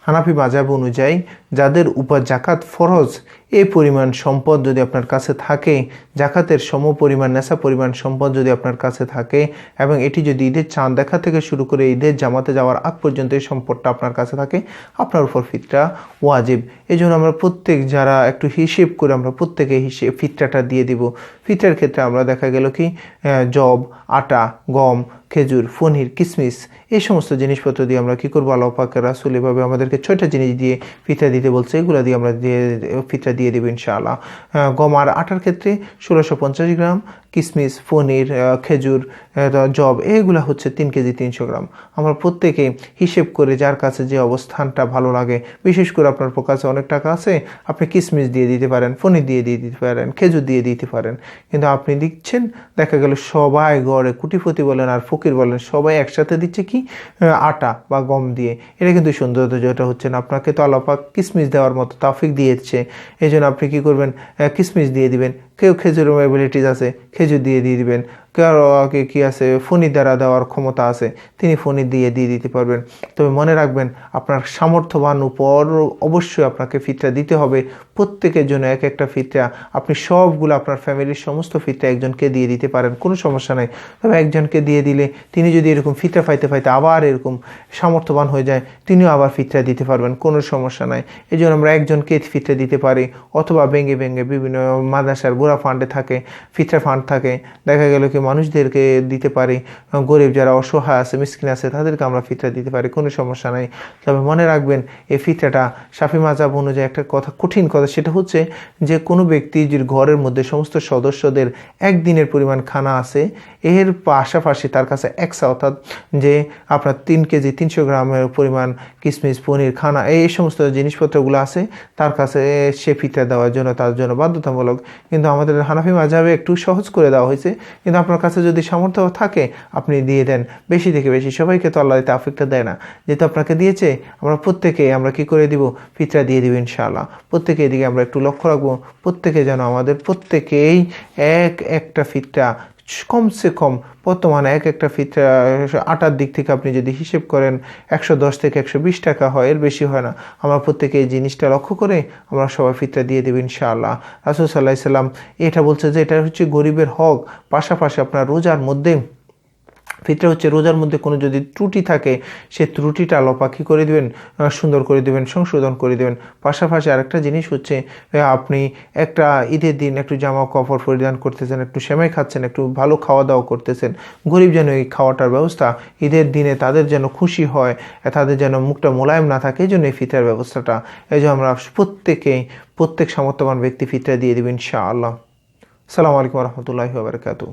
হানাফি মাযহাব অনুযায়ী যাদের উপর জাকাত ফরজ, এই পরিমাণ সম্পদ যদি আপনার কাছে থাকে, জাকাতের সমপরিমাণ নেশা পরিমাণ সম্পদ যদি আপনার কাছে থাকে এবং এটি যদি ঈদের চাঁদ দেখা থেকে শুরু করে ঈদের জামাতে যাওয়ার আগ পর্যন্ত এই সম্পদটা আপনার কাছে থাকে, আপনার উপর ফিতরা ওয়াজিব। এই জন্য আমরা প্রত্যেক যারা একটু হিসেব করে আমরা প্রত্যেকে ফিতরাটা দিয়ে দিব। ফিতরার ক্ষেত্রে আমরা দেখা গেল কি জব, আটা, গম, খেজুর, পনির, কিশমিশ এই সমস্ত জিনিসপত্র দিয়ে আমরা কী করবো, আল্লাহ পাকের রাসূল এভাবে আমাদেরকে 6টা জিনিস দিয়ে ফিতরা দিতে বলছে, এগুলো দিয়ে আমরা ফিতরা দিয়ে দেবো ইনশাআল্লাহ। গম আর আটার ক্ষেত্রে 1650 গ্রাম, কিশমিশ, পনির, খেজুর, জব এগুলো হচ্ছে 3 কেজি 300 গ্রাম। আমরা প্রত্যেকে হিসেব করে যার কাছে যে অবস্থানটা ভালো লাগে, বিশেষ করে আপনার কাছে অনেক টাকা আছে, আপনি কিশমিশ দিয়ে দিতে পারেন, পনির দিয়ে দিতে পারেন, খেজুর দিয়ে দিতে পারেন। কিন্তু আপনি দিচ্ছেন, দেখা গেল সবাই গড়ে কুটিপতি বলেন আর ফকির বলেন সবাই একসাথে দিচ্ছে কি আটা বা গম দিয়ে। এটা কিন্তু সৌন্দর্যটা হচ্ছে না। আপনাকে তো আল্লাহ পাক কিশমিশ দেওয়ার মতো তৌফিক দিয়েছে, এই জন্য আপনি কী করবেন, কিশমিশ দিয়ে দিবেন। কেউ খেজুরের অ্যাবিলিটিস আছে, খেজুর দিয়ে দিবেন। কারো কি আছে ফনির দ্বারা দেওয়ার ক্ষমতা আছে, তিনি ফনির দিয়ে দিতে পারবেন। তবে মনে রাখবেন, আপনার সামর্থ্যবান উপর অবশ্যই আপনাকে ফিতরা দিতে হবে। প্রত্যেকের জন্য এক একটা ফিতরা, আপনি সবগুলো আপনার ফ্যামিলির সমস্ত ফিতরা একজনকে দিয়ে দিতে পারেন, কোনো সমস্যা নেই। তবে একজনকে দিয়ে দিলে তিনি যদি এরকম ফিতরা পাইতে আবার এরকম সামর্থ্যবান হয়ে যায়, তিনিও আবার ফিতরা দিতে পারবেন, কোনো সমস্যা নাই। এই জন্য আমরা একজনকে ফিতরা দিতে পারি, অথবা ভেঙে বিভিন্ন মাদ্রাসার গোড়া ফান্ডে থাকে, ফিতরা ফান্ড থাকে, দেখা গেল কি মানুষদেরকে দিতে পারি, গরিব যারা অসহায় আছে, মিসকিন আছে, তাদেরকে আমরা ফিতরা দিতে পারি, কোনো সমস্যা নাই। তবে মনে রাখবেন, এই ফিতরাটা শাফি মাযহাব অনুযায়ী একটা কথা, কঠিন কথা, সেটা হচ্ছে যে কোনো ব্যক্তি যদি ঘরের মধ্যে সমস্ত সদস্যদের একদিনের পরিমাণ খানা আছে, এর পাশাপাশি তার কাছে এক্সট্রা, অর্থাৎ যে আপনার 3 কেজি 300 গ্রামের পরিমাণ কিশমিশ, পনির, খানা এই সমস্ত জিনিসপত্রগুলো আছে, তার কাছে সে ফিতরা দেওয়ার জন্য তার জন্য বাধ্যতামূলক। কিন্তু আমাদের হানাফি মাযহাবে একটু সহজ করে দেওয়া হয়েছে। কিন্তু আপনার কাছে যদি সামর্থ্য থাকে, আপনি দিয়ে দেন, বেশি থেকে বেশি। সবাইকে তো আল্লাহ তৌফিকটা দেয় না, যেহেতু আপনাকে দিয়েছে, আমরা প্রত্যেকে আমরা কি করে দিব, ফিতরা দিয়ে দিব ইনশাআল্লাহ। প্রত্যেকে এদিকে আমরা একটু লক্ষ্য রাখবো, প্রত্যেকে যেন আমাদের প্রত্যেকেই একটা ফিতরা কমসে কম, বর্তমানে একটা ফিতরা আটার দিক থেকে আপনি যদি হিসেব করেন 110 থেকে 120 টাকা হয়, এর বেশি হয় না। আমরা প্রত্যেকে এই জিনিসটা লক্ষ্য করে আমরা সবাই ফিতরা দিয়ে দেব ইনশাআল্লাহ। রাসূল সাল্লাল্লাহু আলাইহি সাল্লাম এটা বলছে যে এটা হচ্ছে গরিবের হক। পাশাপাশি আপনার রোজার মধ্যে ফিতরা হচ্ছে রোজার মধ্যে কোনো যদি ত্রুটি থাকে, সে ত্রুটিটা আল্লাহ পাক কী করে দেবেন, সুন্দর করে দেবেন, সংশোধন করে দেবেন। পাশাপাশি আরেকটা জিনিস হচ্ছে, আপনি একটা ঈদের দিন একটু জামা কাপড় পরিধান করতেছেন, একটু সেমাই খাচ্ছেন, একটু ভালো খাওয়া দাওয়া করতেছেন, গরিব যেন এই খাওয়াটার ব্যবস্থা ঈদের দিনে তাদের যেন খুশি হয়, তাদের যেন মুখটা মোলায়েম না থাকে, এই জন্য এই ফিতরার ব্যবস্থাটা। এই জন্য আমরা প্রত্যেক সামর্থ্যবান ব্যক্তি ফিতরা দিয়ে দেবেন ইনশাআল্লাহ। আসসালামু আলাইকুম ওয়া রাহমাতুল্লাহি ওয়া বারাকাতুহু।